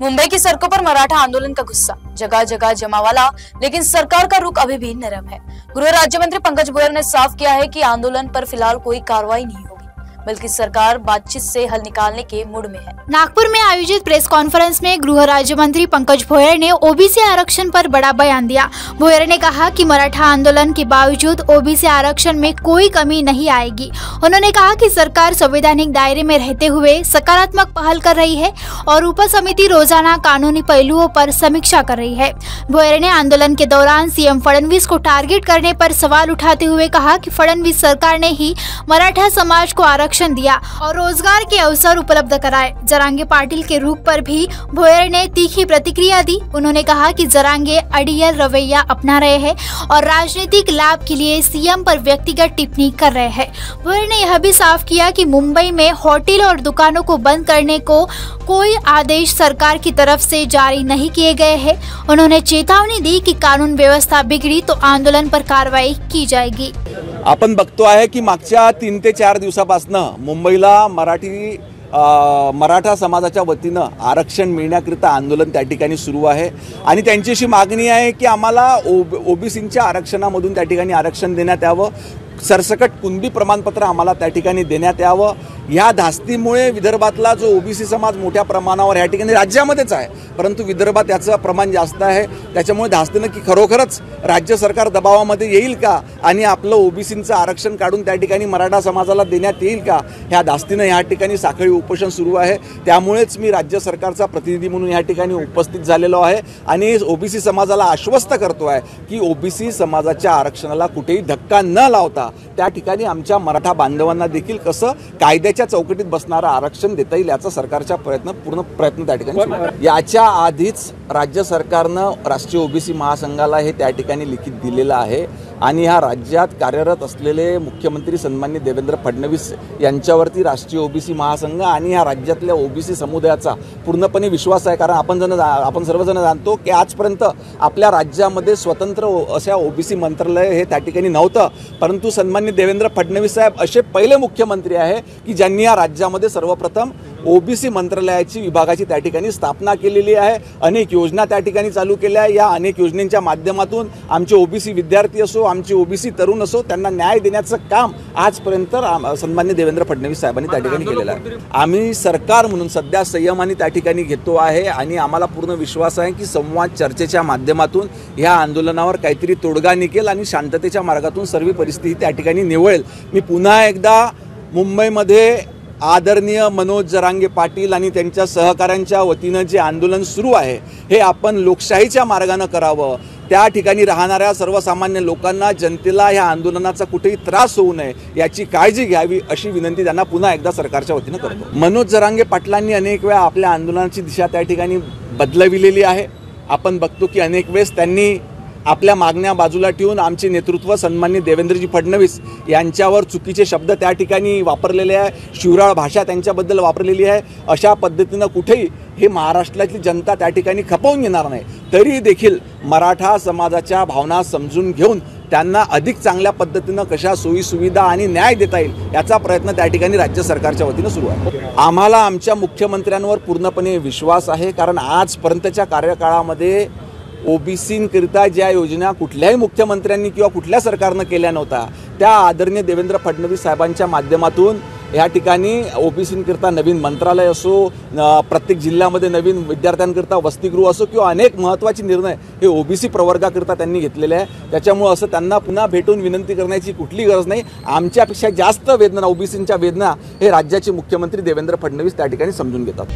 मुंबई की सड़कों पर मराठा आंदोलन का गुस्सा, जगह जगह जमा वाला, लेकिन सरकार का रुख अभी भी नरम है। गृह राज्य मंत्री पंकज भोयर ने साफ किया है कि आंदोलन पर फिलहाल कोई कार्रवाई नहीं होगी, बल्कि सरकार बातचीत से हल निकालने के मूड में है। नागपुर में आयोजित प्रेस कॉन्फ्रेंस में गृह राज्य मंत्री पंकज भोयर ने ओबीसी आरक्षण पर बड़ा बयान दिया। भोयर ने कहा कि मराठा आंदोलन के बावजूद ओबीसी आरक्षण में कोई कमी नहीं आएगी। उन्होंने कहा कि सरकार संवैधानिक दायरे में रहते हुए सकारात्मक पहल कर रही है और उप समिति रोजाना कानूनी पहलुओं पर समीक्षा कर रही है। भोयर ने आंदोलन के दौरान सीएम फडणवीस को टारगेट करने पर सवाल उठाते हुए कहा कि फडणवीस सरकार ने ही मराठा समाज को आरक्षण दिया और रोजगार के अवसर उपलब्ध कराए। जरांगे पाटिल के रुख पर भी भोयर ने तीखी प्रतिक्रिया दी। उन्होंने कहा कि जरांगे अड़ियल रवैया अपना रहे हैं और राजनीतिक लाभ के लिए सीएम पर व्यक्तिगत टिप्पणी कर रहे हैं। भोयर ने यह भी साफ किया कि मुंबई में होटल और दुकानों को बंद करने को कोई आदेश सरकार की तरफ से जारी नहीं किए गए हैं। उन्होंने चेतावनी दी कि कानून व्यवस्था बिगड़ी तो आंदोलन पर कार्रवाई की जाएगी। आपण बघतो आहे की मागच्या 3 ते 4 दिवसापासून मुंबईला मराठा समाजाच्या वतीनं आरक्षण मिळण्याकरिता आंदोलन त्या ठिकाणी सुरू आहे आणि त्यांची अशी मागणी आहे की आम्हाला ओबीसींच्या आरक्षणामधून त्या ठिकाणी आरक्षण देण्यात यावं, सरसकट कुणबी प्रमाणपत्र आम्हाला त्या ठिकाणी देण्यात यावं। या धास्तीमुळे विदर्भातला जो ओबीसी समाज मोठ्या प्रमाणावर या ठिकाणी राज्यामध्येच आहे, परंतु विदर्भात याचं प्रमाण जास्त आहे। त्याच्यामुळे धास्तीनं की खरोखरच राज्य सरकार दबावामध्ये येईल का आणि आपलं ओबीसींचं आरक्षण काढून त्या ठिकाणी मराठा समाजाला देण्यात येईल का, ह्या धास्तीनं या ठिकाणी साखळी उपोषण सुरू आहे। त्यामुळेच मी राज्य सरकारचा प्रतिनिधी म्हणून या ठिकाणी उपस्थित झालेलो आहे आणि ओबीसी समाजाला आश्वस्त करतो आहे की ओबीसी समाजाच्या आरक्षणाला कुठेही धक्का न लावता त्या ठिकाणी आमच्या मराठा बांधवांना देखील कसं कायद्याच्या चौकटीत बसणारं आरक्षण देता येईल याचा सरकारचा पूर्ण प्रयत्न त्या ठिकाणी। याच्या आधीच राज्य सरकारनं राष्ट्रीय ओबीसी महासंघाला हे त्या ठिकाणी लिखित दिलेलं आहे आणि ह्या राज्यात कार्यरत असलेले मुख्यमंत्री सन्माननीय देवेंद्र फडणवीस यांच्यावरती राष्ट्रीय ओबीसी महासंघ आणि ह्या राज्यातल्या ओबीसी समुदायाचा पूर्णपणे विश्वास आहे। कारण आपण सर्वजण जाणतो की आजपर्यंत आपल्या राज्यामध्ये स्वतंत्र अशा ओबीसी मंत्रालय हे त्या ठिकाणी नव्हतं, परंतु सन्माननीय देवेंद्र फडणवीस साहेब असे पहिले मुख्यमंत्री आहे की ज्यांनी या राज्यामध्ये सर्वप्रथम ओबीसी मंत्रालयाची विभागाची त्या ठिकाणी स्थापना केलेली आहे। अनेक योजना त्या ठिकाणी चालू केल्या आहे। या अनेक योजनांच्या माध्यमातून आमचे ओबीसी विद्यार्थी असो, आमचे ओबीसी तरुण असो, त्यांना न्याय देण्याचं काम आजपर्यंत सन्माननीय देवेंद्र फडणवीस साहेबांनी त्या ठिकाणी केलेलं आहे। आम्ही सरकार म्हणून सध्या संयमाने त्या ठिकाणी घेतो आहे आणि आम्हाला पूर्ण विश्वास आहे की संवाद चर्चेच्या माध्यमातून या आंदोलनावर काहीतरी तोडगा निघेल आणि शांततेच्या मार्गातून सर्व परिस्थिती त्या ठिकाणी निवळेल। मी पुन्हा एकदा मुंबईमध्ये आदरणीय मनोज जरांगे पाटील आणि त्यांच्या सहकाऱ्यांच्या वतीनं जे आंदोलन सुरू आहे हे आपण लोकशाहीच्या मार्गाने करावं। त्या ठिकाणी राहणाऱ्या सर्वसामान्य लोकांना, जनतेला या आंदोलनाचा कुठेही त्रास होऊ नये याची काळजी घ्यावी अशी विनंती त्यांना पुन्हा एकदा सरकारच्या वतीनं करतो। मनोज जरांगे पाटलांनी अनेक वेळा आपल्या आंदोलनाची दिशा त्या ठिकाणी बदलविलेली आहे। आपण बघतो की अनेक वेळेस त्यांनी आपल्या मागण्या बाजूला ठेवून आमचे नेतृत्व सन्माननीय देवेंद्रजी फडणवीस यांच्यावर चुकीचे शब्द त्या ठिकाणी वापरलेले आहे, शिवराळ भाषा त्यांच्याबद्दल वापरलेली आहे। अशा पद्धतीनं कुठेही हे महाराष्ट्रातली जनता त्या ठिकाणी खपवून घेणार नाही। तरी देखील मराठा समाजाच्या भावना समजून घेऊन त्यांना अधिक चांगल्या पद्धतीनं कशा सोयी सुविधा आणि न्याय देता येईल याचा प्रयत्न त्या ठिकाणी राज्य सरकारच्या वतीनं सुरू आहे। आम्हाला आमच्या मुख्यमंत्र्यांवर पूर्णपणे विश्वास आहे, कारण आजपर्यंतच्या कार्यकाळामध्ये ओबीसींकरिता ज्या योजना कुठल्याही मुख्यमंत्र्यांनी किंवा कुठल्या सरकारनं केल्या नव्हत्या त्या आदरणीय देवेंद्र फडणवीस साहेबांच्या माध्यमातून या ठिकाणी ओबीसींकरिता नवीन मंत्रालय असो, प्रत्येक जिल्ह्यामध्ये नवीन विद्यार्थ्यांकरिता वसतिगृह असो किंवा अनेक महत्त्वाचे निर्णय हे ओबीसी प्रवर्गाकरिता त्यांनी घेतलेले आहे। त्याच्यामुळे असं त्यांना पुन्हा भेटून विनंती करण्याची कुठली गरज नाही। आमच्यापेक्षा जास्त वेदना, ओबीसींच्या वेदना हे राज्याचे मुख्यमंत्री देवेंद्र फडणवीस त्या ठिकाणी समजून घेतात।